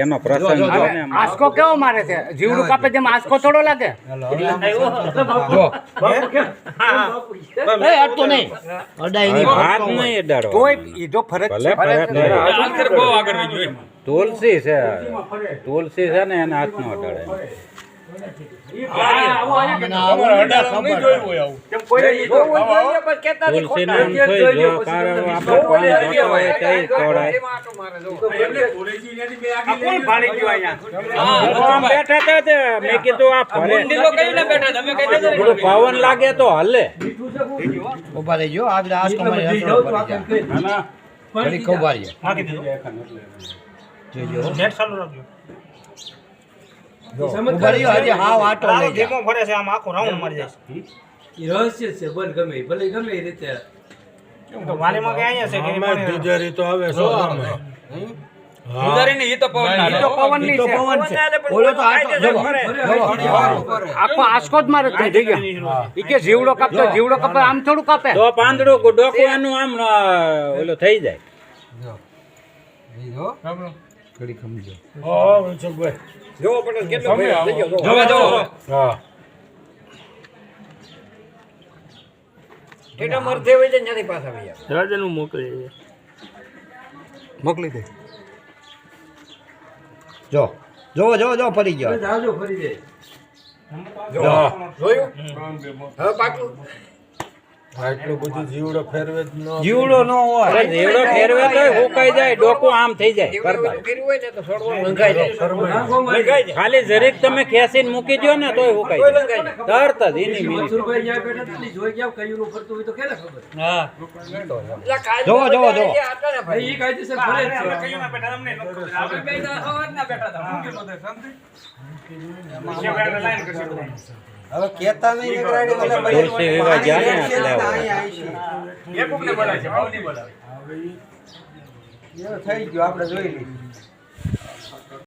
એનો પ્રસંગ આંસકો કેવો મારે છે? જીવડું કાપે તેમ આંસકો થોડો લાગે? હાથ નહીં અડાડો. તોય ઈજો ફરજ છે. તુલસી છે, તુલસી છે ને એને હાથ નો અડાડે. તુલસી નામ થઈ જો કારણ આપણે પાણી જોતો હોય તે તોડાય. બેઠા હતા મેં કીધું આ ફરે થોડું પવન લાગે તો હલે. ઉભા રહેજો આગળ આંસકો મારી ઘડી કૌભારીએ જોજો નેટ ચાલુ રાખજો. ઉભા રહ્યો હજી હાવ આટો લઈ જાય. ધીમો ફરે છે આમ આખો રાઉન્ડ મારી જાય છે. ઈ રહસ્ય છે બોલ ગમે ભલે ગમે એ રીતે તો વાલીમાં કે અહીંયા છે કે તિજોરી તો આવે સો આમે ઉધારી ને ઈ તો પવન ના તો પવન ની છે. ઓલો તો આટો જવો આખો આંસકો જ મારે થઈ ગયા. ઈ કે જીવડો કાપતો જીવડો કાપે આમ થોડું કાપે. તો પાંદડું ડોકું એનું આમ ઓલો થઈ જાય. ઘડી ખમજો જોવો પટેલ કેટલો થઈ ગયો. હા ટેટા મરથે હોય છે ત્યાંથી પાછા આવી જાય. રાજાનું મોકલી મોકલી દે. જો જો જો જો ફરી ગયો જાજો ફરી દે જોયું હવે પાછું આટલું બધું જીવડો ફેરવે જ ન જીવડો ન હોય અરે જીવડો ફેરવે તો હુકાઈ જાય, ડોકું આમ થઈ જાય. બરાબર. ફેરવું હોય ને તો છોડવાનું લંઘાઈ જાય. ખાલી જરીક તમે ખેંચીને મૂકી દો ને તોય હુકાઈ જાય. તરત જ એની મિનિટ. મનસુરભાઈ જ્યાં બેઠા હતા ને જોઈ ગયા કયું નું ફરતું હોય તો કેને ખબર જોવો, જોવો, જોવો. ભાઈ ઈ કાયદેસર ફરે જ છે હવે કેતા નહીં નગરાડી મને તુલસી વિવાહ ગયા ને એટલે થઈ ગયો આપણે જોઈ લઈએ